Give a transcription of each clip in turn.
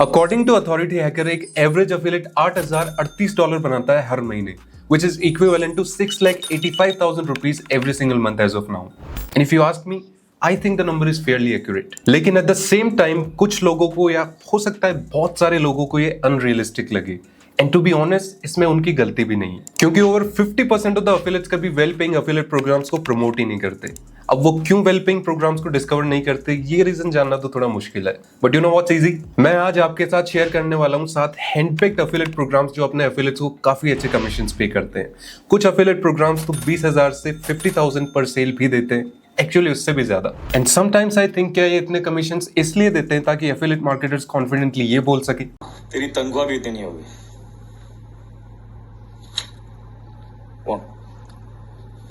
According to authority hacker एक average affiliate $8,038 बनाता है हर महीने, which is equivalent to 6,85,000 rupees every single month as of now. And if you ask me, I think the number is fairly accurate. लेकिन at the same time कुछ लोगों को या हो सकता है बहुत सारे लोगों को ये अनरियलिस्टिक लगे। एंड टू बी ऑनेस्ट, इसमें उनकी गलती भी नहीं है, क्योंकि ओवर 50% ऑफ द अफिलिएट्स कभी वेल पेइंग अफिलिएट प्रोग्राम्स को प्रमोट ही नहीं करते। अब वो क्यों वेल पेइंग प्रोग्राम्स को डिस्कवर नहीं करते, ये रीजन जानना तो थोड़ा मुश्किल है, but you know what's easy. मैं आज आपके साथ शेयर करने वाला हूँ 7 हैंडपिक्ड अफिलिएट प्रोग्राम्स जो अपने अफिलिएट्स को काफी अच्छे कमीशंस पे करते हैं। कुछ अफिलिएट प्रोग्राम्स तो 20,000 से 50,000 पर सेल भी देते हैं, एक्चुअली उससे भी ज्यादा। एंड समटाइम्स आई थिंक क्या ये इतने कमीशंस इसलिए देते हैं ताकि अफिलिएट मार्केटर्स कॉन्फिडेंटली ये बोल सके तेरी तनख्वाह भी इतनी होगी।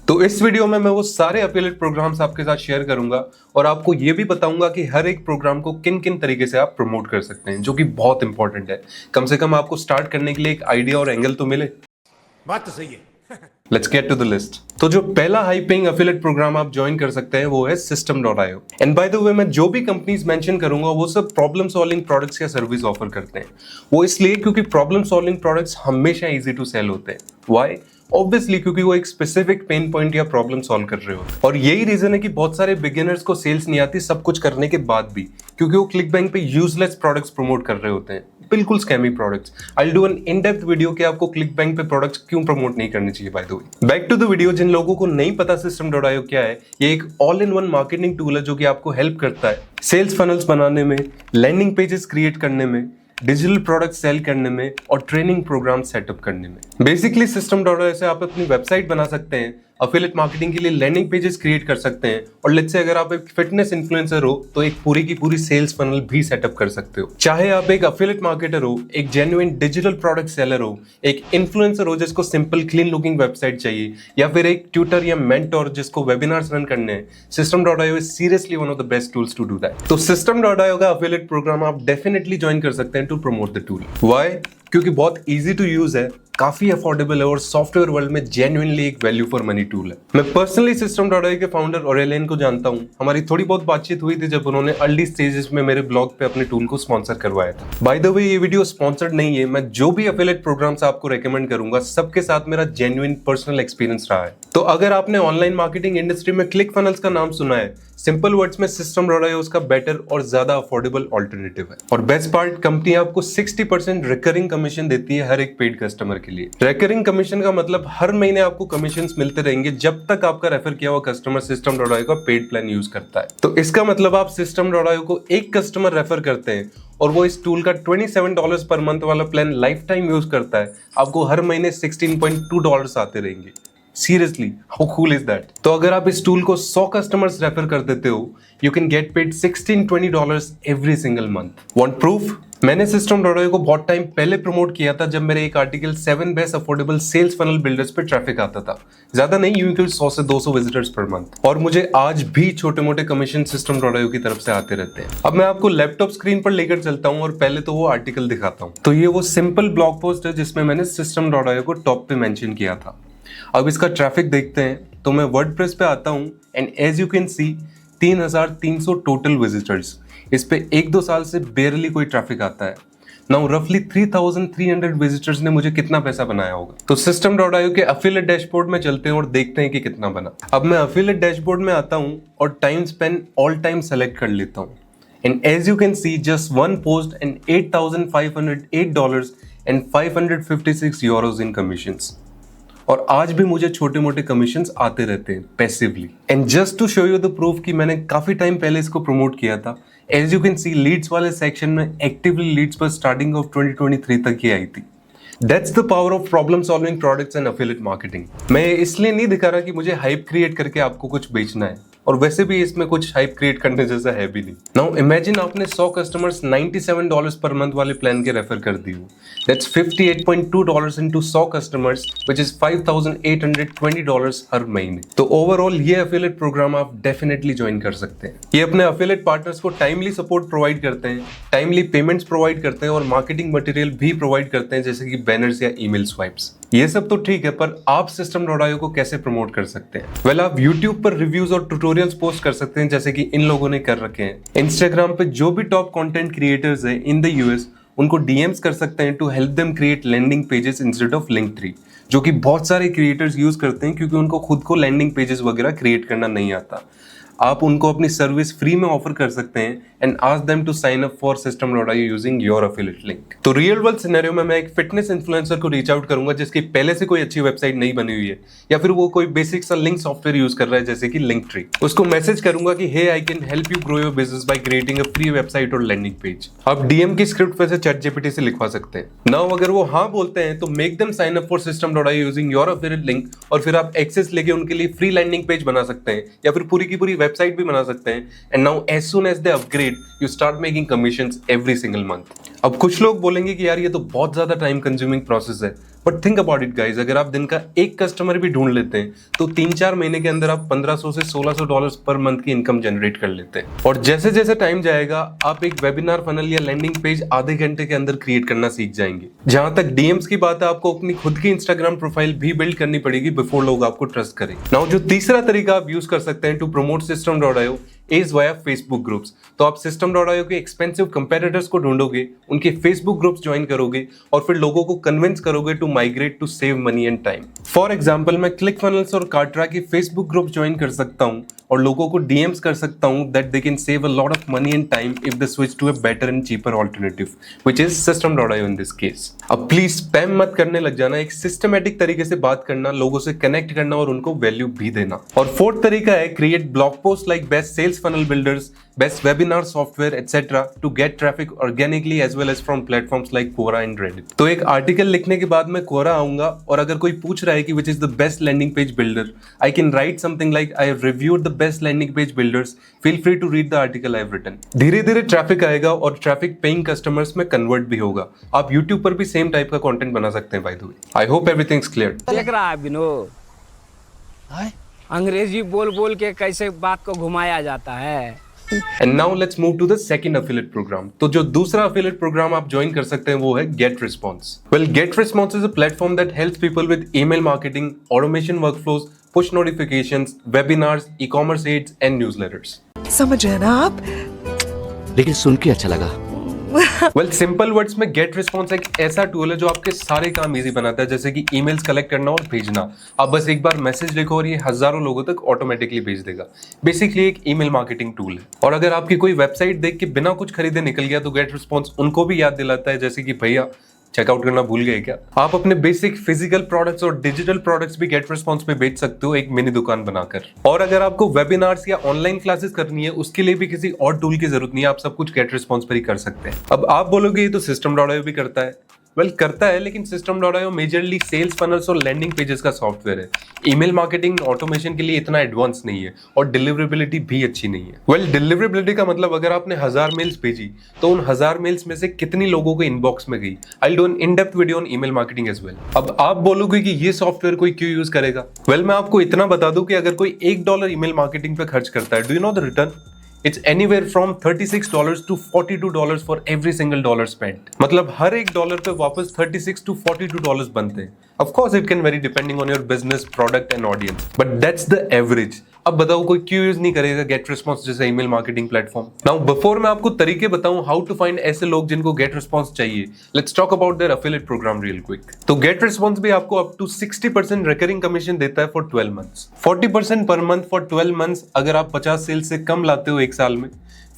तो इस वीडियो में मैं वो सारे अफिलिएट प्रोग्राम्स आपके साथ शेयर करूंगा और आपको ये भी बताऊंगा कि हर एक प्रोग्राम को किन किन तरीके से आप प्रमोट कर सकते हैं, जो कि बहुत इंपॉर्टेंट है। कम से कम आपको स्टार्ट करने के लिए एक आइडिया और एंगल तो मिले। बात तो सही है। Let's get to the list. तो जो पहला हाई पेइंग अफिलिएट प्रोग्राम आप ज्वाइन कर सकते हैं वो है System.io। एंड बाय द वे, मैं जो भी कंपनीज मेंशन करूंगा वो सब प्रॉब्लम सॉल्विंग प्रोडक्ट्स या सर्विस ऑफर करते हैं। वो इसलिए क्योंकि प्रॉब्लम सॉल्विंग प्रोडक्ट्स हमेशा इजी टू सेल होते हैं। व्हाई? ऑब्वियसली क्योंकि वो एक स्पेसिफिक पेन पॉइंट या प्रॉब्लम सॉल्व कर रहे हो। और यही रीजन है कि बहुत सारे बिगिनर्स को सेल्स नहीं आती सब कुछ करने के बाद भी, क्योंकि वो क्लिकबैंक पे यूजलेस प्रोडक्ट्स प्रमोट कर रहे होते हैं, बिल्कुल scammy products. I will do an in depth video कि आपको क्लिकबैंक पे प्रोडक्ट्स क्यों प्रमोट नहीं करने चाहिए। By the way, back to the video. जिन लोगों को नहीं पता System.io क्या है, ये एक all in one marketing tool है जो कि आपको हेल्प करता है सेल्स फनल्स बनाने में, लैंडिंग पेजेस क्रिएट करने में, डिजिटल प्रोडक्ट सेल करने में और ट्रेनिंग प्रोग्राम सेटअप करने में। बेसिकली System.io से आप अपनी वेबसाइट बना सकते हैं, अफिलिएट मार्केटिंग के लिए लैंडिंग पेजेस क्रिएट कर सकते हैं, और लेट्स से अगर आप एक फिटनेस इन्फ्लुएंसर हो तो एक पूरी की पूरी सेल्स फनल भी सेटअप कर सकते हो। चाहे आप एक अफिलिएट मार्केटर हो, एक जेन्युइन डिजिटल प्रोडक्ट सेलर हो, एक इन्फ्लुएंसर हो जिसको सिंपल क्लीन लुकिंग वेबसाइट चाहिए, या फिर एक ट्यूटर या मेंटोर जिसको वेबिनार्स रन करने हैं, System.io is seriously one of the best tools to do that. तो System.io का अफिलिएट प्रोग्राम आप डेफिनेटली ज्वाइन कर सकते हैं to promote the tool. Why? क्योंकि बहुत इजी टू यूज है, काफी अफोर्डेबल है और सॉफ्टवेयर वर्ल्ड में जेन्युइनली एक वैल्यू फॉर मनी टूल है। मैं पर्सनली System.io के फाउंडर ऑरेलियन को जानता हूं। हमारी थोड़ी बहुत बातचीत हुई थी जब उन्होंने अर्ली स्टेजेस में मेरे ब्लॉग पे अपने टूल को स्पॉन्सर करवाया था। बाय द वे, ये वीडियो स्पॉन्सर्ड नहीं है। मैं जो भी अफिलिएट प्रोग्राम्स आपको रेकमेंड करूंगा सबके साथ मेरा जेन्युइन पर्सनल एक्सपीरियंस रहा है। तो अगर आपने ऑनलाइन मार्केटिंग इंडस्ट्री में क्लिक फनल्स का नाम सुना है, सिंपल वर्ड्स में System.io उसका बेटर और ज्यादा अफोर्डेबल ऑल्टरनेटिव है। और बेस्ट पार्ट, कंपनी आपको 60% रिकरिंग कमीशन देती है हर एक पेड कस्टमर के लिए। रिकरिंग कमीशन का मतलब हर महीने आपको कमीशंस मिलते रहेंगे जब तक आपका रेफर किया हुआ कस्टमर System.io का पेड प्लान यूज करता है। तो इसका मतलब आप System.io को एक कस्टमर रेफर करते हैं और वो इस टूल का $27 पर मंथ वाला प्लान लाइफ टाइम यूज करता है, आपको हर महीने $16.2 आते रहेंगे। Seriously, how cool is that? तो अगर आप इस टूल को 100 कस्टमर्स रेफर कर देते हो, you can get paid $16-20 every single month. Want proof? मैंने System.io को बहुत टाइम पहले प्रमोट किया था जब मेरे एक article 7 best affordable sales funnel builders पे ट्रैफिक आता था। ज्यादा नहीं, यूं कि 100 से 200 विजिटर्स पर मंथ, और मुझे आज भी छोटे मोटे कमीशन System.io की तरफ से आते रहते हैं। अब मैं आपको लैपटॉप स्क्रीन पर लेकर चलता हूं और पहले तो वो आर्टिकल दिखाता हूं। तो ये वो सिंपल ब्लॉग पोस्ट है जिसमें मैंने System.io को टॉप पे मेंशन किया था। अब इसका ट्रैफिक देखते हैं। तो मैं वर्डप्रेस पे आता हूं and as you can see 3,300 total visitors. इस पे 1-2 साल से बेरली कोई ट्रैफिक आता है। नाउ रफली 3,300 विजिटर्स ने मुझे कितना पैसा बनाया होगा। तो System.io के अफिलिएट डैशबोर्ड में चलते हैं और देखते हैं कि कितना बना। अब मैं अफिलिएट डैशबोर्ड में आता हूं और time span all time select कर लेता हूं and as you can see just one post and $8,508 and 556 euros in commissions. और आज भी मुझे छोटे मोटे कमीशंस आते रहते हैं passively. And just to show you the proof कि मैंने काफी टाइम पहले इसको प्रमोट किया था, as you can see leads वाले सेक्शन में एक्टिवली लीड्स पर स्टार्टिंग ऑफ 2023 तक ही आई थी। That's the power of problem solving products and affiliate marketing। मैं इसलिए नहीं दिखा रहा कि मुझे हाइप क्रिएट करके आपको कुछ बेचना है, और वैसे भी इसमें कुछ हाइप क्रिएट करने जैसा है भी नहीं। नाउ इमेजिन आपने 100 कस्टमर्स $97 पर मंथ वाले प्लान के रेफर कर दिए। That's $58.2 into 100 customers which is $5,820 हर महीने। तो ओवरऑल ये अफिलिएट प्रोग्राम आप डेफिनेटली ज्वाइन कर सकते हैं। ये अपने अफिलिएट पार्टनर्स को टाइमली सपोर्ट प्रोवाइड करते हैं, टाइमली पेमेंट्स प्रोवाइड करते हैं और मार्केटिंग मटेरियल भी प्रोवाइड करते हैं जैसे कि बैनर्स या ईमेल स्वाइप्स। ये सब तो ठीक है, पर आप System.io को कैसे प्रमोट कर सकते हैं? वेल, आप YouTube पर रिव्यूज और ट्यूटोरियल्स पोस्ट कर सकते हैं जैसे कि इन लोगों ने कर रखे हैं। Instagram पे जो भी टॉप कंटेंट क्रिएटर्स हैं इन द यूएस उनको डीएम्स कर सकते हैं to help them create landing pages instead of लिंक3, जो कि बहुत सारे क्रिएटर्स यूज करते हैं क्योंकि उनको खुद को लैंडिंग पेजेस वगैरह क्रिएट करना नहीं आता। आप उनको अपनी सर्विस फ्री में ऑफर कर सकते हैं and ask them to sign up for System.io using your affiliate link. तो रियल वर्ल्ड सिनेरियो में मैं एक फिटनेस इन्फ्लुएंसर को रीच आउट करूंगा जिसकी पहले से कोई अच्छी वेबसाइट नहीं बनी हुई है, या फिर वो कोई बेसिक सा लिंक सॉफ्टवेयर यूज कर रहा है जैसे कि लिंक3। उसको मैसेज करूंगा कि hey I can help you grow your business by creating a free website और लैंडिंग पेज। आप डीएम की स्क्रिप्ट वैसे ChatGPT से लिखवा सकते हैं। नाउ अगर वो हाँ बोलते हैं तो make them sign up for System.io using your affiliate link, और फिर आप एक्सेस लेके उनके लिए फ्री लैंडिंग पेज बना सकते हैं या फिर पूरी की पूरी वेबसाइट भी बना सकते हैं। And now as soon as they upgrade, you start making commissions every single month. अब कुछ लोग बोलेंगे कि यार ये तो बहुत ज्यादा टाइम कंज्यूमिंग प्रोसेस है, but think about it guys, अगर आप दिन का एक कस्टमर भी ढूंढ लेते हैं तो 3-4 महीने के अंदर आप $1500 से $1600 पर मंथ की इनकम जनरेट कर लेते हैं। और जैसे जैसे टाइम जाएगा आप एक वेबिनार फनल या लैंडिंग पेज आधे घंटे के अंदर क्रिएट करना सीख जाएंगे। जहां तक डीएम्स की बात है, आपको अपनी खुद की इंस्टाग्राम प्रोफाइल भी बिल्ड करनी पड़ेगी बिफोर लोग आपको ट्रस्ट करें। नाउ जो तीसरा तरीका आप यूज कर सकते हैं to promote System.io is via Facebook groups. तो आप System.io के एक्सपेंसिव कंपेटिटर्स को ढूंढोगे, उनके फेसबुक ग्रुप्स ज्वाइन करोगे और फिर लोगों को कन्विंस करोगे to migrate to save money and time. For example मैं क्लिकफनल्स और कार्ट्रा के फेसबुक ग्रुप ज्वाइन कर सकता हूं और लोगों को डीएम्स कर सकता हूं that they can save a lot of money and time if they switch to a better and cheaper alternative which is System.io in this case. अब प्लीज स्पैम मत करने लग जाना, एक सिस्टमैटिक तरीके से बात करना, लोगों से कनेक्ट करना और उनको वैल्यू भी देना। और फोर्थ तरीका है create blog post like best sales funnel builders, best webinar software etc. to get traffic organically as well as from platforms like Quora and Reddit। तो एक आर्टिकल लिखने के बाद मैं Quora आऊंगा और अगर कोई पूछ रहा है कि which is the best landing page builder, I can write something like I have reviewed the best landing page builders, feel free to read the article I have written। धीरे धीरे ट्रैफिक आएगा और ट्रैफिक पेइंग कस्टमर्स में convert भी होगा। आप YouTube पर भी सेम टाइप का कंटेंट बना सकते हैं। Bye the way, I hope everything's clear. देख रहा है विनोद, अंग्रेजी बोल बोल के कैसे बात को घुमाया जाता है। And now let's move to the second affiliate program। तो जो दूसरा affiliate program आप ज्वाइन कर सकते हैं वो है GetResponse। Well, GetResponse is a platform that helps people with email marketing, automation workflows, push notifications, webinars, e-commerce aids and newsletters। समझ रहे हैं ना आप? लेकिन सुन के अच्छा लगा। Well, सिंपल वर्ड्स में GetResponse एक ऐसा टूल है जो आपके सारे काम इजी बनाता है, जैसे कि ईमेल्स कलेक्ट करना और भेजना। आप बस एक बार मैसेज लिखो और ये हजारों लोगों तक ऑटोमेटिकली भेज देगा। बेसिकली एक ईमेल मार्केटिंग टूल है। और अगर आपकी कोई वेबसाइट देख के बिना कुछ खरीदे निकल गया तो GetResponse उनको भी याद दिलाता है, जैसे कि भैया चेकआउट करना भूल गए क्या। आप अपने बेसिक फिजिकल प्रोडक्ट्स और डिजिटल प्रोडक्ट्स भी GetResponse पे बेच सकते हो एक मिनी दुकान बनाकर। और अगर आपको वेबिनार्स या ऑनलाइन क्लासेस करनी है उसके लिए भी किसी और टूल की जरूरत नहीं है, आप सब कुछ GetResponse पर ही कर सकते हैं। अब आप बोलोगे ये तो System.io भी करता है। वेल, करता है, लेकिन System.io मेजरली सेल्स फनल्स और लैंडिंग पेजेस का सॉफ्टवेयर है। ईमेल मार्केटिंग ऑटोमेशन के लिए इतना एडवांस नहीं है और डिलीवरेबिलिटी भी अच्छी नहीं है। वेल, डिलीवरेबिलिटी का मतलब अगर आपने 1000 मेल्स भेजी तो उन 1000 मेल्स में से कितनी लोगों के इनबॉक्स में गई। I do an in depth video on email marketing as well. अब आप बोलोगे कि ये सॉफ्टवेयर कोई क्यों यूज करेगा। वेल, मैं आपको इतना बता दूं कि अगर कोई $1 ईमेल मार्केटिंग पे खर्च करता है, do you know the return? It's anywhere from $36 to $42 for every single dollar spent। मतलब हर एक डॉलर पे वापस $36 to $42 बनते हैं। Of course it can vary depending on your business, product and audience, but that's the average। अब बताओ कोई क्यों यूज नहीं करेगा GetResponse जैसा email marketing platform. Now before मैं आपको तरीके बताऊं हाउ टू फाइंड ऐसे लोग जिनको GetResponse चाहिए, let's talk about their affiliate program real quick. तो GetResponse भी आपको अप टू 60% रिकरिंग कमीशन देता है for 12 months, 40% per month for 12 months अगर आप 50 सेल्स से कम लाते हो एक साल में,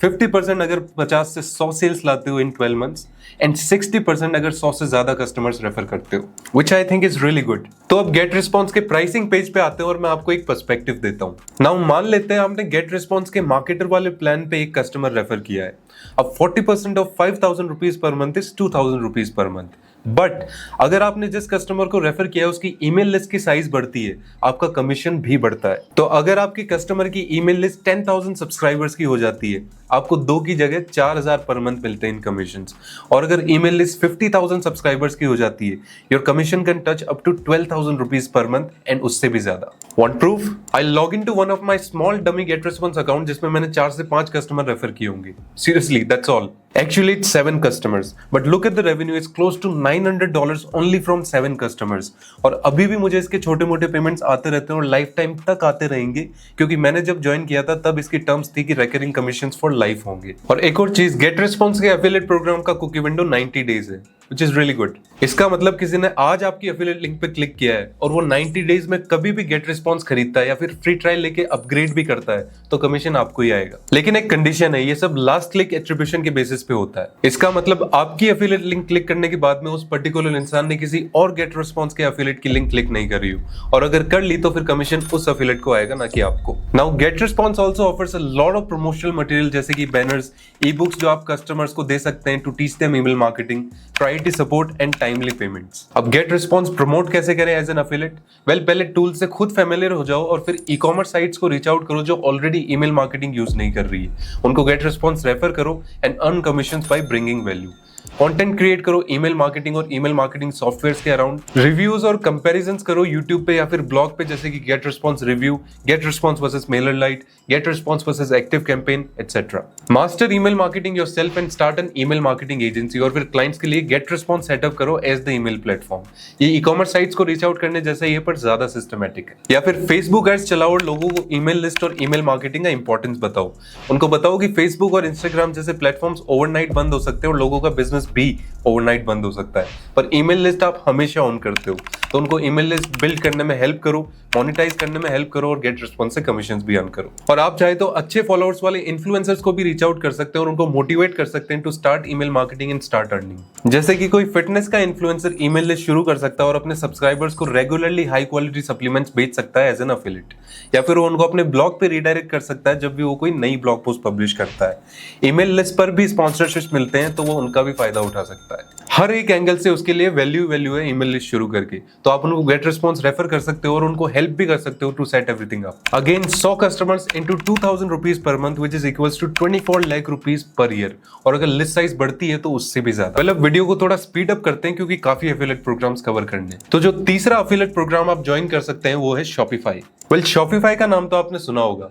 50% अगर 50 से 100 सेल्स लाते हो इन 12 मंथ्स एंड 60% अगर 100 से ज्यादा कस्टमर्स रेफर करते हो, which I think is really good. तो अब GetResponse के प्राइसिंग पेज पे आते हैं और मैं आपको एक पर्सपेक्टिव देता हूं। नाउ मान लेते हैं आपने GetResponse के मार्केटर वाले प्लान पे एक कस्टमर रेफर किया है। अब 40% of 5000 rupees per month is 2000 rupees per month. But अगर आपने जिस कस्टमर को रेफर किया है उसकी ईमेल लिस्ट की साइज बढ़ती है, आपका कमीशन भी बढ़ता है। तो अगर आपकी कस्टमर की ईमेल लिस्ट 10,000 सब्सक्राइबर्स की हो जाती है, आपको 2 की जगह 4000 पर मंथ मिलते हैं इन कमीशंस। और अगर ईमेल लिस्ट 50,000 सब्सक्राइबर्स की हो जाती है, your commission can touch up to 12,000 rupees per month एंड उससे भी ज्यादा। Want proof? I log in to one of my small dummy GetResponse account जिसमें मैंने 4 से 5 कस्टमर रेफर किए होंगे। Seriously Seriously, that's all. Actually, it's 7 customers, but look at the revenue. It's close to $900 only from 7 customers. और अभी भी मुझे इसके छोटे मोटे पेमेंट्स आते रहते हैं और लाइफ टाइम तक आते रहेंगे, क्योंकि मैंने जब ज्वाइन किया था तब इसकी टर्म्स थी कि रिकरिंग कमीशंस फॉर लाइफ होंगे। और एक और चीज, गेट रिस्पॉन्स के एफिलिएट प्रोग्राम का कुकी विंडो 90 डेज है, which is really good. इसका मतलब किसी ने आज आपकी एफिलिएट लिंक पे क्लिक किया है और वो 90 डेज में कभी भी गेट रिस्पॉन्स खरीदता है या फिर फ्री ट्रायल लेके अपग्रेड भी करता है तो कमीशन आपको ही आएगा। लेकिन एक कंडीशन है, ये सब लास्ट क्लिक एट्रीब्यूशन के बेसिस पे होता है। इसका मतलब आपकी एफिलिएट लिंक क्लिक करने के बाद में उस पर्टिकुलर इंसान ने किसी और गेट रिस्पॉन्स के एफिलिएट की लिंक क्लिक नहीं करी हो, और अगर कर ली तो फिर कमीशन उस एफिलिएट को आएगा, ना कि आपको। Now get response also offers a lot of promotional material, जैसे कि बैनर्स, ई बुक्स जो आप कस्टमर्स को दे सकते हैं to teach them email marketing, priority support and timely payments. अब गेट रिस्पॉन्स प्रमोट कैसे करें एज एन एफिलिएट? वेल, पहले टूल से खुद फेमिलियर हो जाओ और फिर ई कॉमर्स साइट्स को रीच आउट करो जो ऑलरेडी ईमेल मार्केटिंग यूज नहीं कर रही है, उनको गेट रिस्पॉन्स रेफर करो and earn commissions by bringing value. Content create करो ईमेल मार्केटिंग और ईमेल मार्केटिंग सॉफ्टवेयर्स के अराउंड। रिव्यूज और कंपैरिजंस करो यूट्यूब पे या फिर ब्लॉग पे, जैसे कि GetResponse review, GetResponse versus MailerLite, GetResponse versus ActiveCampaign, etcetera. Master email marketing yourself and start an email marketing agency, और फिर क्लाइंट्स के लिए गेट रिस्पॉन्स सेटअप करो एज द ईमेल प्लेटफॉर्म। ये e commerce sites को reach out करने जैसा ही है, पर ज्यादा सिस्टमैटिक है। या फिर फेसबुक एड्स चलाओ और लोगों को ईमेल लिस्ट और ईमेल मार्केटिंग का इंपॉर्टेंस बताओ। उनको बताओ कि फेसबुक और इंस्टाग्राम जैसे प्लेटफॉर्म्स ओवरनाइट बंद हो सकते हैं और लोगों का बिजनेस भी ओवरनाइट बंद हो सकता है, पर ईमेल लिस्ट आप हमेशा ऑन करते हो, तो उनको ईमेल लिस्ट बिल्ड करने में हेल्प करो, मोनेटाइज करने में हेल्प करो और गेट रिस्पॉन्स से कमीशंस भी अर्न करो। और आप चाहे तो अच्छे फॉलोअर्स वाले इन्फ्लुएंसर्स को भी रीच आउट कर सकते हैं और उनको मोटिवेट कर सकते हैं to start email marketing and start earning. जैसे कि कोई फिटनेस का इन्फ्लुएंसर ईमेल लिस्ट शुरू कर सकता है और अपने सब्सक्राइबर्स को रेगुलरली हाई क्वालिटी सप्लीमेंट्स बेच सकता है एज एन एफिलिएट, या फिर वो उनको अपने ब्लॉग पे रीडायरेक्ट कर सकता है जब भी वो कोई नई ब्लॉग पोस्ट पब्लिश करता है। ईमेल लिस्ट पर भी स्पॉन्सरशिप मिलते हैं तो वो उनका भी फायदा उठा सकता है। हर एक एंगल से उसके लिए वैल्यू है ईमेल लिस्ट शुरू करके, तो आप उनको गेट रिस्पॉन्स रेफर कर सकते हो और उनको हेल्प भी कर सकते हो to set everything up. Again 100 customers into 2000 rupees per month, which is equals to 24 lakh rupees per year, और अगर लिस्ट साइज बढ़ती है तो उससे भी ज्यादा। पहले वीडियो को थोड़ा स्पीड अप करते हैं क्योंकि काफी एफिलिएट प्रोग्राम्स कवर करने हैं। तो जो तीसरा एफिलिएट प्रोग्राम आप ज्वाइन कर सकते हैं वो है शॉपिफाई। वेल, शॉपिफाई का नाम तो आपने सुना होगा,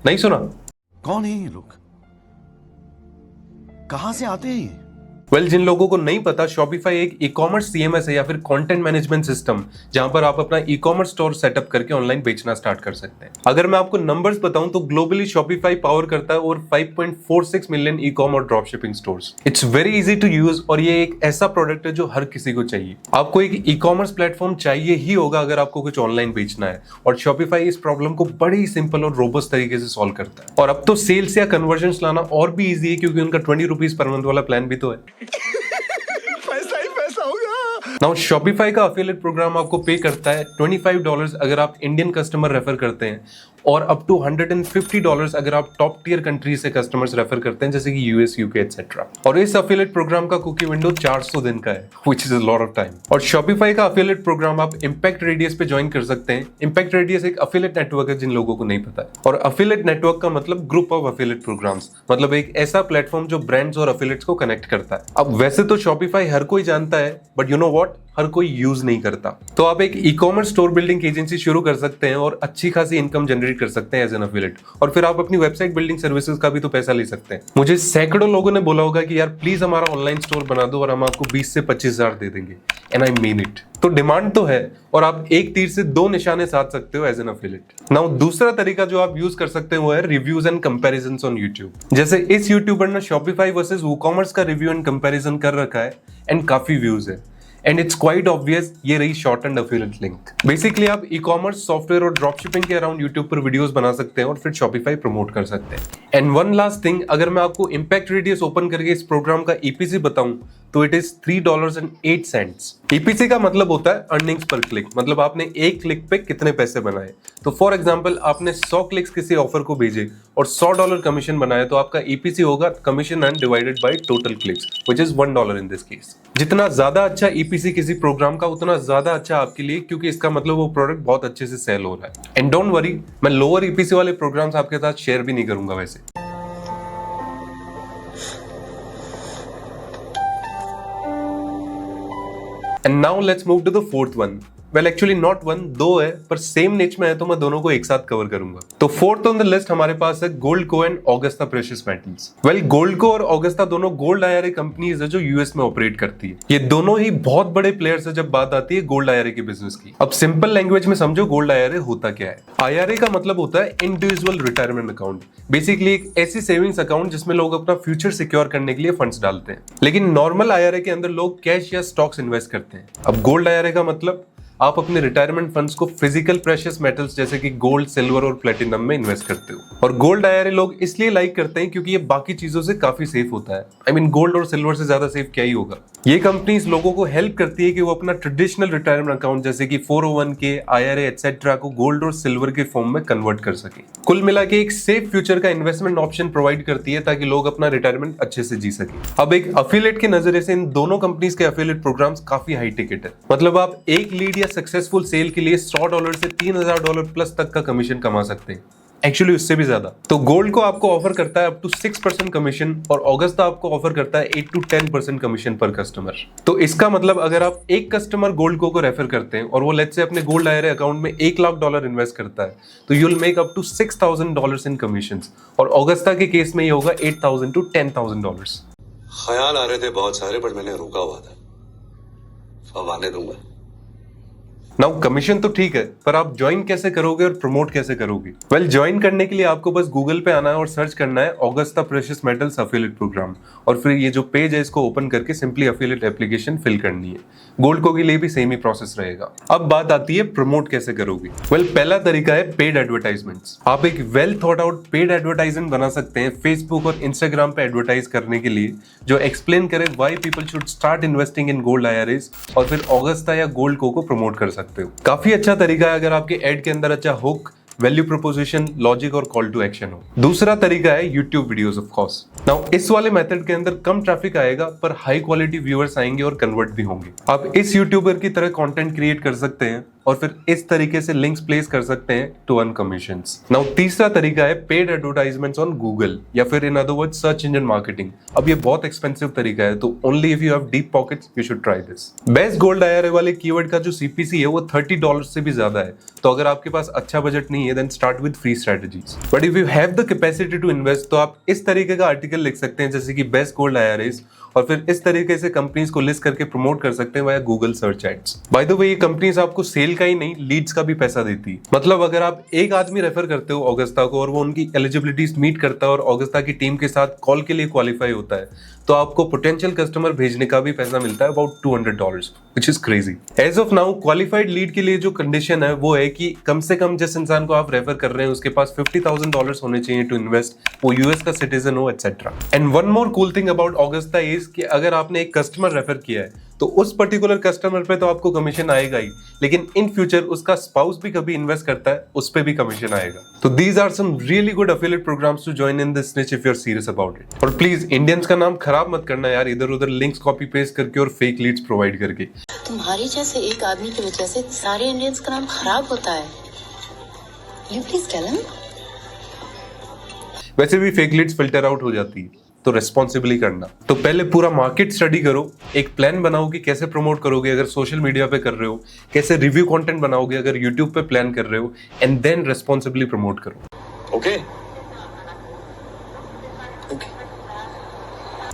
नहीं सुना? कौन है ये लोग, कहां से आते हैं ये? वेल, जिन लोगों को नहीं पता, शॉपिफाई एक ई कॉमर्स सीएमएस है या फिर कंटेंट मैनेजमेंट सिस्टम, जहां पर आप अपना ई कॉमर्स स्टोर सेटअप करके ऑनलाइन बेचना स्टार्ट कर सकते हैं। अगर मैं आपको नंबर्स बताऊं तो ग्लोबली शॉपिफाई पावर करता है और 5.46 मिलियन ई कॉम और drop shipping stores. It's very easy to use और ये एक ऐसा प्रोडक्ट है जो हर किसी को चाहिए। आपको एक ई कॉमर्स प्लेटफॉर्म चाहिए ही होगा अगर आपको कुछ ऑनलाइन बेचना है, और शॉपिफाई इस प्रॉब्लम को बड़े ही सिंपल और रोबस्ट तरीके से सॉल्व करता है। और अब तो सेल्स या कन्वर्जन लाना और भी ईजी है क्योंकि उनका 20 रुपीज पर मंथ वाला प्लान भी तो है। नाउ शॉपिफाई का एफिलिएट प्रोग्राम आपको पे करता है $25 अगर आप इंडियन कस्टमर रेफर करते हैं, और अप टू $150 अगर आप टॉप टियर कंट्री से कस्टमर्स रेफर करते हैं, जैसे कि यूएस, यूके, एटसेट्रा। और इस एफिलिएट प्रोग्राम का कुकी विंडो 400 दिन का है, which is a lot of time. और शॉपिफाई का एफिलिएट प्रोग्राम आप इंपैक्ट रेडियस पे ज्वाइन कर सकते हैं। इंपैक्ट रेडियस एक एफिलिएट नेटवर्क है जिन लोगों को नहीं पता है, और एफिलिएट नेटवर्क का मतलब ग्रुप ऑफ एफिलिएट प्रोग्राम्स, मतलब एक ऐसा प्लेटफॉर्म जो ब्रांड्स और एफिलिएट्स को कनेक्ट करता है। अब वैसे तो शॉपिफाई हर कोई जानता है, बट यू नो व्हाट, हर कोई यूज नहीं करता। तो आप एक e commerce store building agency शुरू कर सकते हैं और अच्छी खासी इनकम जनरेट कर सकते हैं एज एन एफिलिएट, और फिर आप अपनी वेबसाइट बिल्डिंग सर्विसेज का भी तो पैसा ले सकते हैं। मुझे सैकड़ों लोगों ने बोला होगा कि यार प्लीज हमारा ऑनलाइन स्टोर बना दो और हम आपको 20 से 25 हजार दे देंगे, एंड आई मीन इट। तो डिमांड तो है और आप एक तीर से 2 निशाने साध सकते हो एज एन एफिलिएट। नाउ दूसरा तरीका जो आप यूज कर सकते हैं वो है reviews and comparisons on YouTube. जैसे इस यूट्यूबर ने शॉपिफाई वर्सेस वूकॉमर्स का रिव्यू एंड कंपैरिजन कर रखा है एंड काफी व्यूज है, एंड इट्स क्वाइट ऑब्वियस ये रही short and affiliate link. Basically आप ई कॉमर्स, सॉफ्टवेयर और ड्रॉप शिपिंग के अराउंड यूट्यूब पर वीडियोस बना सकते हैं और फिर शॉपिफाई प्रमोट कर सकते हैं। एंड वन लास्ट थिंग, अगर मैं आपको इंपैक्ट रेडियस ओपन करके इस प्रोग्राम का ईपीसी बताऊं तो इट इज $3.08। ईपीसी का मतलब होता है अर्निंग्स पर क्लिक, मतलब आपने एक क्लिक पे कितने पैसे बनाए। तो फॉर एग्जांपल आपने 100 क्लिक्स किसी ऑफर को भेजे और $100 कमीशन बनाया, तो आपका ईपीसी होगा commission earn divided by total clicks, which is $1 in this case. जितना ज्यादा अच्छा ईपीसी किसी प्रोग्राम का उतना ज्यादा अच्छा आपके लिए, क्योंकि इसका मतलब वो प्रोडक्ट बहुत अच्छे से सेल हो रहा है। एंड डोंट वरी, मैं लोअर ईपीसी वाले प्रोग्राम्स आपके साथ शेयर भी नहीं करूंगा वैसे। And now let's move to the fourth one, well actually not one, दो है, पर सेम निच में है तो मैं दोनों को एक साथ कवर करूंगा। तो फोर्थ ऑन द लिस्ट हमारे पास है Goldco and Augusta precious metals. Well Goldco और ऑगस्टा दोनों गोल्ड आईआरए कंपनीज है जो यूएस में ऑपरेट करती है। ये दोनों ही बहुत बड़े प्लेयर्स है जब बात आती है गोल्ड आईआरए के बिजनेस की। अब सिंपल लैंग्वेज में समझो गोल्ड आईआरए होता क्या है। आईआरए का मतलब होता है इंडिविजुअल रिटायरमेंट अकाउंट, बेसिकली एक ऐसी सेविंग्स अकाउंट जिसमें लोग अपना फ्यूचर सिक्योर करने के लिए फंड्स डालते हैं। लेकिन नॉर्मल आईआरए के अंदर लोग कैश या स्टॉक्स इन्वेस्ट करते हैं। अब गोल्ड आईआरए का मतलब आप अपने रिटायरमेंट फंड्स को फिजिकल प्रेशियस मेटल्स जैसे कि गोल्ड, सिल्वर और प्लेटिनम में इन्वेस्ट करते हो। और गोल्ड आईआरए लोग इसलिए लाइक करते हैं क्योंकि ये बाकी चीजों से काफी सेफ होता है। आई मीन गोल्ड और सिल्वर से ज्यादा सेफ क्या ही होगा। ये कंपनीज लोगों को हेल्प करती है कि वो अपना ट्रेडिशनल रिटायरमेंट अकाउंट जैसे कि 401k, आईआरए एटसेट्रा को गोल्ड और सिल्वर के फॉर्म में कन्वर्ट कर सके। कुल मिला के एक सेफ फ्यूचर का इन्वेस्टमेंट ऑप्शन प्रोवाइड करती है ताकि लोग अपना रिटायरमेंट अच्छे से जी सके। अब एक अफिलिएट के नजरिए से इन दोनों कंपनीज के अफिलिएट प्रोग्राम्स काफी हाई टिकट है। मतलब आप एक लीड या सक्सेसफुल सेल के लिए $100 से $3000 प्लस तक का कमीशन कमा सकते हैं, एक्चुअली उससे भी ज्यादा। तो गोल्ड को आपको ऑफर करता है अप टू 6% कमीशन और ऑगस्टा आपको ऑफर करता है 8 to 10% कमीशन पर कस्टमर। तो इसका मतलब अगर आप एक कस्टमर गोल्ड को रेफर करते हैं और वो लेट्स से अपने गोल्ड आईआरए अकाउंट में $1,00,000 इन्वेस्ट करता है तो you will make up to $6,000 in commission. और ऑगस्टा के केस में ये होगा $8,000 to $10,000। ख्याल आ रहे थे बहुत सारे, पर मैंने रोका हुआ था, अब आने दूंगा। नाउ कमीशन तो ठीक है, पर आप ज्वाइन कैसे करोगे और प्रमोट कैसे करोगे? वेल ज्वाइन करने के लिए आपको बस गूगल पे आना है और सर्च करना है Augusta precious metals affiliate program, और फिर ये जो पेज है इसको ओपन करके सिंपली अफिलिएट एप्लीकेशन फिल करनी है। गोल्डको के लिए भी सेम ही प्रोसेस रहेगा। अब बात आती है प्रमोट कैसे करोगे। वेल पहला तरीका है पेड एडवर्टाइजमेंट्स। आप एक well thought out paid advertisement बना सकते हैं फेसबुक और इंस्टाग्राम पे एडवर्टाइज करने के लिए, जो एक्सप्लेन करे why people should start investing in gold IRS, और फिर ऑगस्टा या गोल्डको को प्रमोट कर सकते हो। काफी अच्छा तरीका है अगर आपके एड के अंदर अच्छा हुक, वैल्यू प्रोपोजिशन, लॉजिक और कॉल टू एक्शन हो। दूसरा तरीका है YouTube videos of course. Now इस वाले मेथड के अंदर कम ट्रैफिक आएगा पर हाई क्वालिटी व्यूअर्स आएंगे और कन्वर्ट भी होंगे। आप इस यूट्यूबर की तरह कंटेंट क्रिएट कर सकते हैं और फिर इस तरीके से लिंक्स प्लेस कर सकते हैं टू अर्न कमीशंस। नाउ तीसरा तरीका है पेड एडवर्टाइजमेंट्स ऑन गूगल या फिर in other words search engine marketing. अब ये बहुत एक्सपेंसिव तरीका है तो only if you have deep pockets you should try this. Best gold IRA वाले कीवर्ड का जो सीपीसी है वो $30 से भी ज्यादा है। तो अगर आपके पास अच्छा बजट नहीं है then start with free strategies. But if you have the capacity to invest तो आप इस तरीके का आर्टिकल लिख सकते हैं जैसे कि बेस्ट गोल्ड आईआरएस, और फिर इस तरीके से कंपनीज को लिस्ट करके प्रमोट कर सकते हैं via Google search ads. By the way ये कंपनीज आपको सेल का ही नहीं लीड्स का भी पैसा देती है। मतलब अगर आप एक आदमी रेफर करते हो ऑगस्टा को और वो उनकी एलिजिबिलिटीज मीट करता है और ऑगस्टा की टीम के साथ कॉल के लिए क्वालिफाई होता है तो आपको पोटेंशियल कस्टमर भेजने का भी पैसा मिलता है about $200, which is crazy. As of now qualified lead के लिए जो कंडीशन है वो है कि कम से कम जिस इंसान को आप रेफर कर रहे हैं उसके पास $50,000 होने चाहिए टू इन्वेस्ट, वो यूएस का सिटीजन हो etcetera. And one more cool thing about Augusta is कि अगर आपने एक कस्टमर रेफर किया है तो उस पर्टिकुलर कस्टमर पे तो आपको कमिशन आएगा ही, लेकिन इन फ्यूचर उसका स्पाउस भी कभी इन्वेस्ट करता है उस पे भी कमिशन आएगा। तो these are some really good affiliate programs to join in this niche if you are serious about it. और प्लीज इंडियंस का नाम खराब मत करना यार, इधर उधर लिंक्स कॉपी पेस्ट करके और फेक लीड्स प्रोवाइड करके। तुम्हारी जैसे एक आदमी की वजह से सारे इंडियंस का नाम खराब होता है। You please tell him. वैसे भी फेक लीड्स फिल्टर आउट हो जाती है तो रेस्पॉन्सिबली करना। तो पहले पूरा मार्केट स्टडी करो, एक प्लान बनाओ कि कैसे प्रमोट करोगे अगर सोशल मीडिया पे कर रहे हो, कैसे रिव्यू कंटेंट बनाओगे अगर यूट्यूब पे प्लान कर रहे हो, एंड देन रेस्पॉन्सिबली प्रमोट करो। Okay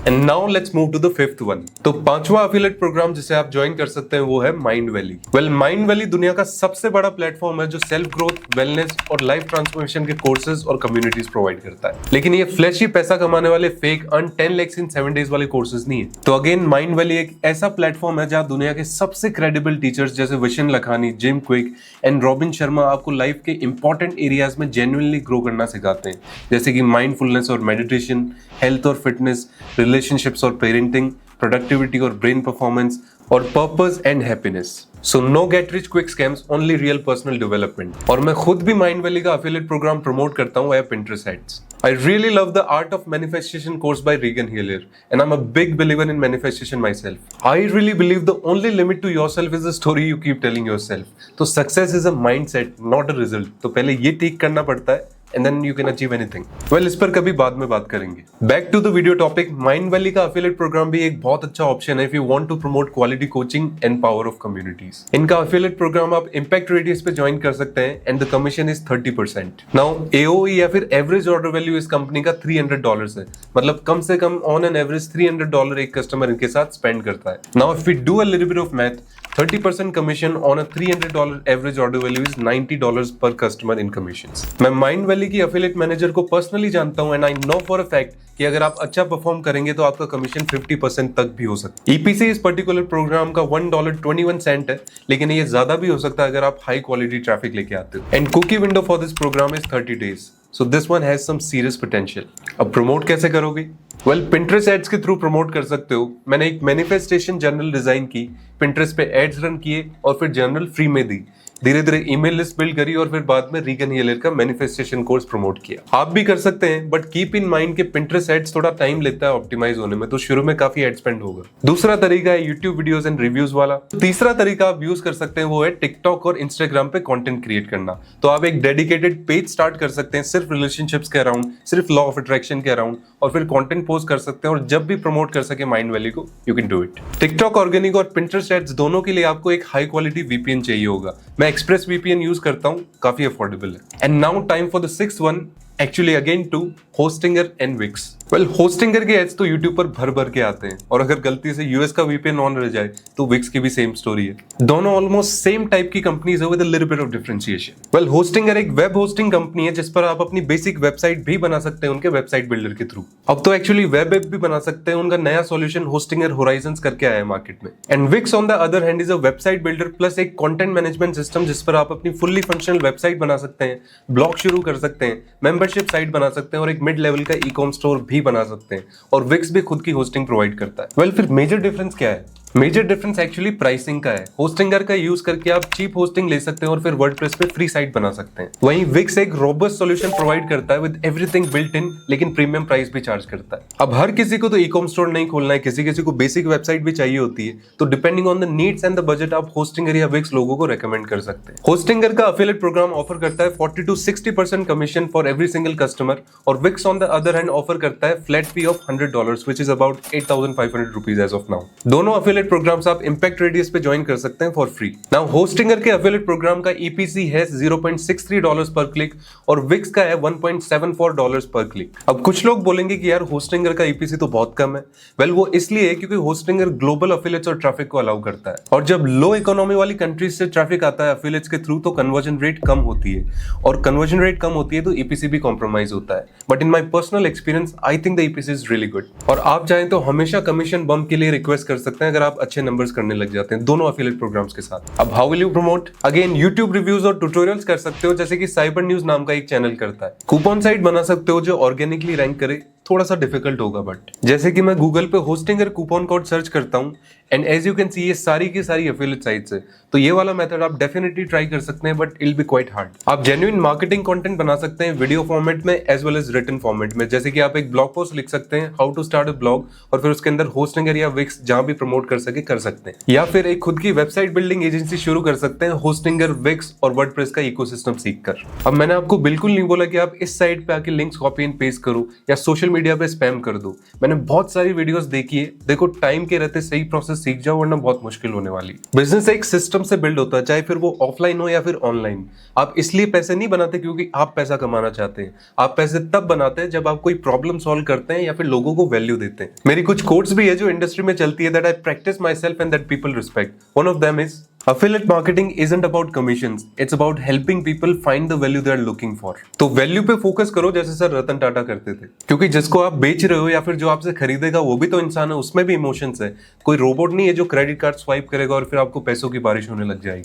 and now let's move to the fifth one. तो पांचवा एफिलिएट प्रोग्राम जिसे आप ज्वाइन कर सकते हैं वो है mind valley. Well mind valley दुनिया का सबसे बड़ा प्लेटफॉर्म है जो सेल्फ ग्रोथ, वेलनेस और लाइफ ट्रांसफॉर्मेशन के कोर्सेज और कम्युनिटीज प्रोवाइड करता है। लेकिन ये फ्लैशी पैसा कमाने वाले fake earn 10 lakhs in 7 days वाले कोर्सेज नहीं है। तो अगेन माइंड वैली एक ऐसा प्लेटफॉर्म है जहां दुनिया के सबसे क्रेडिबल टीचर्स जैसे Vishen Lakhiani, Jim Kwik and Robin Sharma आपको लाइफ के इंपॉर्टेंट एरियाज में जेन्युइनली ग्रो करना सिखाते हैं, जैसे कि माइंडफुलनेस और मेडिटेशन, हेल्थ और फिटनेस, रिलेशनशिप्स और पेरेंटिंग, प्रोडक्टिविटी और ब्रेन परफॉर्मेंस, और purpose and happiness. So no get rich quick scams, only real personal development. और मैं खुद भी माइंड वैली का एफिलिएट प्रोग्राम प्रमोट करता हूं एट Pinterest एड्स। I really love the Art of Manifestation course by Regan Hiller, and I'm a big believer in manifestation myself. I really believe the only limit to yourself is the story you keep telling yourself. तो success is a mindset, not a result. तो पहले ये ठीक करना पड़ता है, and then you can achieve anything. Well, इस पर कभी बाद में बात करेंगे. Back to the video topic. Mindvalley का affiliate program भी एक बहुत अच्छा ऑप्शन है if you want to promote quality coaching and power of communities. इनका affiliate program आप Impact Radius पे ज्वाइन कर सकते हैं and the commission is 30%. Now AOE या फिर average order value इस कंपनी का $300 है. मतलब कम से कम on an average $300 एक कस्टमर इनके साथ स्पेंड करता है. Now if we do a little bit of math, 30% commission on a $300 average order value is $90 per customer in commissions. मैं Mindvalley की affiliate manager को personally जानता हूँ and I know for a fact कि अगर आप अच्छा परफॉर्म करेंगे तो आपका कमीशन 50% तक भी हो सकता है. EPC इस पर्टिकुलर प्रोग्राम का $1.21 है, लेकिन ये ज्यादा भी हो सकता है अगर आप हाई क्वालिटी ट्रैफिक लेके आते हो. And cookie window for this program is 30 days. So this one has some serious potential. अब प्रमोट कैसे करोगे? Well, Pinterest एड्स के थ्रू प्रमोट कर सकते हो. मैंने एक मैनिफेस्टेशन जर्नल डिजाइन की, Pinterest पे एड्स रन किए और फिर जर्नल फ्री में दी. धीरे धीरे ईमेल लिस्ट बिल्ड करी और फिर बाद में रीगन हीलर का मैनिफेस्टेशन कोर्स प्रमोट किया. आप भी कर सकते हैं, बट कीप इन माइंड कि Pinterest एड्स थोड़ा टाइम लेता है ऑप्टिमाइज होने में, तो शुरू में काफी एड स्पेंड होगा. दूसरा तरीका है YouTube वीडियोस एंड रिव्यूज वाला. तीसरा तरीका आप यूज कर सकते हैं वो है TikTok और Instagram पे कंटेंट क्रिएट करना. तो आप एक डेडिकेटेड पेज स्टार्ट कर सकते हैं सिर्फ रिलेशनशिप्स के अराउंड, सिर्फ लॉ ऑफ अट्रैक्शन के अराउंड, और फिर कंटेंट पोस्ट कर सकते हैं और जब भी प्रमोट कर सके Mindvalley को, you can do it. TikTok organic और Pinterest एड्स दोनों के लिए आपको एक हाई क्वालिटी VPN चाहिए होगा. मैं एक्सप्रेस VPN यूज करता हूं, काफी अफोर्डेबल है. And now time for the sixth one, actually again to Hostinger and Wix. Well, Hostinger के एड्स तो YouTube पर भर भर के आते हैं और अगर गलती से US का VPN ऑन रह जाए तो Wix की भी सेम स्टोरी है. दोनों ऑलमोस्ट सेम टाइप की कंपनीज है with a little bit of differentiation. Well, Hostinger एक वेब होस्टिंग कंपनी है जिस पर आप अपनी बेसिक वेबसाइट भी बना सकते हैं उनके वेबसाइट बिल्डर के थ्रू. अब तो एक्चुअली वेब ऐप भी बना सकते हैं. उनका नया सॉल्यूशन Hostinger Horizons करके आया है मार्केट में. And Wix on the other hand is a website builder plus एक कंटेंट मैनेजमेंट सिस्टम जिस पर आप अपनी फुल्ली फंक्शनल वेबसाइट बना सकते हैं, ब्लॉग शुरू कर सकते हैं, मेंबरशिप साइट बना सकते हैं और एक मिड लेवल का ई-कॉम स्टोर भी बना सकते हैं. और Wix भी खुद की होस्टिंग प्रोवाइड करता है. वेल, फिर मेजर डिफरेंस क्या है? मेजर डिफरेंस एक्चुअली प्राइसिंग का है. Hostinger का यूज करके आप चीप होस्टिंग ले सकते हैं और फिर वर्डप्रेस पे फ्री साइट बना सकते हैं. वहीं Wix एक रोबस्ट सॉल्यूशन प्रोवाइड करता है विद एवरीथिंग बिल्ट इन, लेकिन प्रीमियम प्राइस भी चार्ज करता है. अब हर किसी को तो ई-कॉम स्टोर नहीं खोलना है, किसी किसी को बेसिक वेबसाइट भी चाहिए होती है. तो depending on the needs and the budget आप Hostinger या Wix लोगों को रेकमेंड कर सकते हैं. Hostinger का अफिलिएट प्रोग्राम ऑफर करता है 40 to 60% commission for every single customer और Wix on the other hand offer करता है flat fee of $100 which is about 8,500 rupees as of now. दोनों अफिलिएट प्रोग्राम्स आप Impact Radius पे ज्वाइन कर सकते हैं फॉर फ्री. नाउ Hostinger के अफिलिएट प्रोग्राम का EPC है $0.63 पर क्लिक और Wix का है $1.74 पर क्लिक. अब कुछ लोग बोलेंगे कि यार Hostinger का EPC तो बहुत कम है. वेल, वो इसलिए है क्योंकि Hostinger ग्लोबल अफिलिएट्स और ट्रैफिक को अलाउ करता है और जब लो इकोनॉमी वाली कंट्रीज से ट्रैफिक आता है अफिलिएट्स के थ्रू तो कन्वर्जन रेट कम होती है और कन्वर्जन रेट कम होती है तो EPC भी कॉम्प्रोमाइज होता है. But in my personal experience I think the EPC is really good. और आप चाहें तो हमेशा कमीशन बम्प के लिए रिक्वेस्ट कर सकते हैं अगर आप अच्छे नंबर्स करने लग जाते हैं दोनों अफिलिएट प्रोग्राम्स के साथ. अब how will you promote? Again YouTube reviews और ट्यूटोरियल्स कर सकते हो जैसे कि साइबर न्यूज नाम का एक चैनल करता है. कूपन साइट बना सकते हो जो ऑर्गेनिकली रैंक करे. थोड़ा सा डिफिकल्ट होगा बट जैसे कि मैं गूगल पे Hostinger कूपन कोड सर्च करता हूँ and as you can see ये सारी की सारी अफिलिएट साइट्स है. तो ये वाला मेथड आप डेफिनेटली ट्राई कर सकते हैं but it will be quite hard. आप जेन्युइन मार्केटिंग कंटेंट बना सकते हैं वीडियो फॉर्मेट में as well as written format में. जैसे कि आप एक ब्लॉग पोस्ट लिख सकते हैं how to start a blog और फिर उसके अंदर Hostinger या Wix जहां भी प्रमोट कर सके कर सकते हैं. या फिर एक खुद की वेबसाइट बिल्डिंग एजेंसी शुरू कर सकते हैं Hostinger, Wix और वर्डप्रेस का इकोसिस्टम सीखकर. अब मैंने आपको बिल्कुल नहीं बोला कि आप इस साइट पे आके लिंक्स कॉपी एंड पेस्ट करो या सोशल मीडिया पे स्पैम कर दो. मैंने बहुत सारी वीडियोस देखी है. देखो, टाइम के रहते सही प्रोसेस सीख जाओ वरना बहुत मुश्किल होने वाली. बिजनेस एक सिस्टम से बिल्ड होता है, चाहे फिर वो ऑफलाइन हो या फिर ऑनलाइन. आप इसलिए पैसे नहीं बनाते क्योंकि आप पैसा कमाना चाहते हैं. आप पैसे तब बनाते हैं जब आप कोई प्रॉब्लम सॉल्व करते हैं या फिर लोगों को वैल्यू देते हैं. मेरी कुछ कोट्स भी है जो इंडस्ट्री में चलती है that I practice my self and that people respect. One of them is Affiliate marketing isn't about commissions, it's about helping people find the value they are looking for. तो value पे focus करो जैसे sir Ratan Tata करते थे. क्योंकि जिसको आप बेच रहे हो या फिर जो आपसे खरीदेगा वो भी तो इंसान है, उसमें भी इमोशंस है. कोई रोबोट नहीं है जो क्रेडिट कार्ड स्वाइप करेगा और फिर आपको पैसों की बारिश होने लग जाएगी.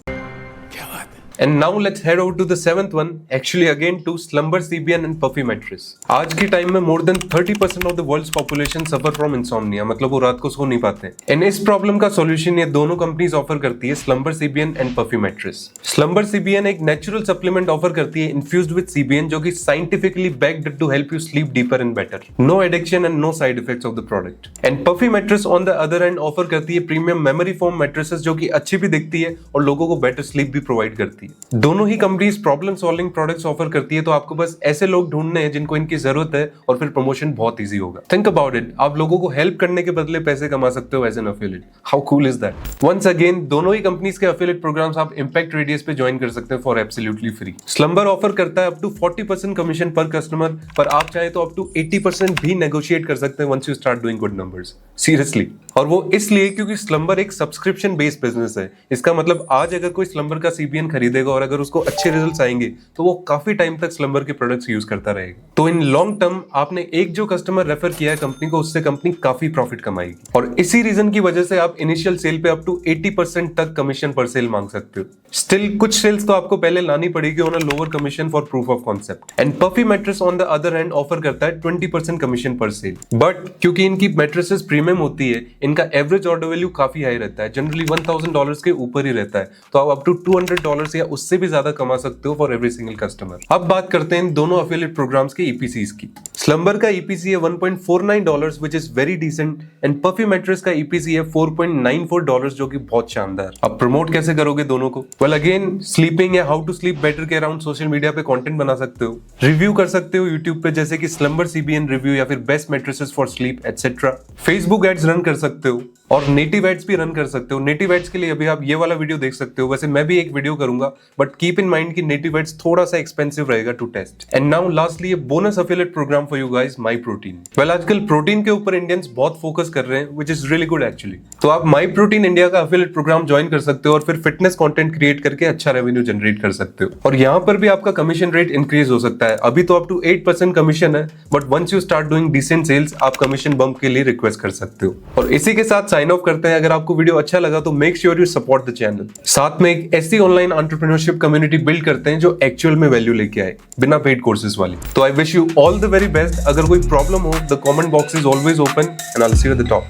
And now let's head over to the seventh one, actually again to Slumber CBN and Puffy Mattress. आज की टाइम में more than 30% of the world's population suffer from insomnia, मतलब वो रात को सो नहीं पाते. And इस प्रॉब्लम का सॉल्यूशन ये दोनों कंपनीज ऑफर करती है, Slumber CBN and Puffy Mattress. Slumber CBN एक नेचुरल सप्लीमेंट ऑफर करती है infused with CBN जो कि scientifically backed to help you sleep deeper and better. No addiction and no side effects of the product. And Puffy Mattress on the other hand offer करती है premium memory foam mattresses जो कि अच्छी भी दिखती है और लोगों को बेटर स्लीप भी प्रोवाइड करती है. करती है। दोनों ही companies problem solving products offer करती है, तो आपको बस ऐसे लोग ढूंढने हैं जिनको इनकी जरूरत है और फिर प्रमोशन बहुत ईजी होगा। थिंक अबाउट इट, आप लोगों को हेल्प करने के बदले पैसे कमा सकते हो as an affiliate. How cool is that. Once again, दोनों ही कंपनीज के एफिलिएट प्रोग्राम्स आप इंपैक्ट रेडियस पे ज्वाइन कर सकते हैं for absolutely free. Slumber offer करता है up to 40% commission per customer, पर आप चाहे तो अप टू 80% भी नेगोशिएट कर सकते हैं once you start doing good numbers. Seriously. और वो इसलिए क्योंकि स्लम्बर एक सब्सक्रिप्शन बेस्ड बिजनेस है। इसका मतलब आज अगर कोई स्लम्बर का सीपीएन खरीदेगा और अगर उसको अच्छे रिजल्ट्स आएंगे तो वो काफी टाइम तक स्लम्बर के प्रोडक्ट्स यूज करता रहेगा। तो इन लॉन्ग टर्म आपने एक जो कस्टमर रेफर किया है कंपनी को, उससे कंपनी काफी प्रॉफिट कमाएगी। और इसी रीजन की वजह से आप इनिशियल सेल पे अप टू 80% तक कमीशन पर सेल मांग सकते हो। स्टिल कुछ सेल्स तो आपको पहले लानी पड़ेगी on a lower commission for proof of concept. And Puffy mattress on the other hand offer करता है 20% कमीशन पर सेल। बट क्योंकि इनकी मैट्रेसेस प्रीमियम होती है, इनका एवरेज ऑर्डर वैल्यू काफी हाई रहता है, जनरली $1000 के ऊपर ही रहता है, तो आप अप टू $200 या उससे भी ज्यादा कमा सकते हो फॉर एवरी सिंगल कस्टमर। अब बात करते हैं इन दोनों एफिलिएट प्रोग्राम्स के ईपीसीज की। स्लम्बर का ईपीसी है $1.49 which is very decent, and Puffy mattress का ईपीसी है $4.94 जो कि बहुत शानदार। अब प्रमोट कैसे करोगे दोनों को? वेल अगेन, स्लीपिंग या हाउ टू स्लीप बेटर के अराउंड सोशल मीडिया पे कंटेंट बना सकते हो, रिव्यू कर सकते हो यूट्यूब पे जैसे कि स्लम्बर सीबीएन रिव्यू या फिर best mattresses for sleep etcetera. Facebook ads run कर सकते हो और नेटिव एड्स भी रन कर सकते हो। नेटिव एड्स के लिए अभी आप ये वाला वीडियो देख सकते हो, वैसे मैं भी एक वीडियो करूंगा, बट कीप इन माइंड कि नेटिव एड्स थोड़ा सा एक्सपेंसिव रहेगा to test. And now lastly ये bonus affiliate programme for you guys, my protein. Well आजकल प्रोटीन के ऊपर इंडियंस बहुत फोकस कर रहे हैं which is really good actually. तो आप माई प्रोटीन इंडिया का एफिलिएट प्रोग्राम ज्वाइन कर सकते हो और फिर फिटनेस कंटेंट क्रिएट करके अच्छा रेवेन्यू जनरेट कर सकते हो। और यहाँ पर भी आपका कमीशन रेट इंक्रीज हो सकता है। अभी तो अप टू 8% कमीशन है, but once you start doing decent sales आप कमीशन बम्प के लिए रिक्वेस्ट कर सकते हो। और इसी के साथ साइन ऑफ करते हैं। अगर आपको वीडियो अच्छा लगा तो make sure you support the channel. साथ में एक ऐसी ऑनलाइन एंटरप्रेन्योरशिप कम्युनिटी बिल्ड करते हैं जो एक्चुअल में वैल्यू लेके आए, बिना पेड कोर्सेज वाली। तो I wish you all the very best. अगर कोई प्रॉब्लम हो, the comment box is always open and I will see you at the top.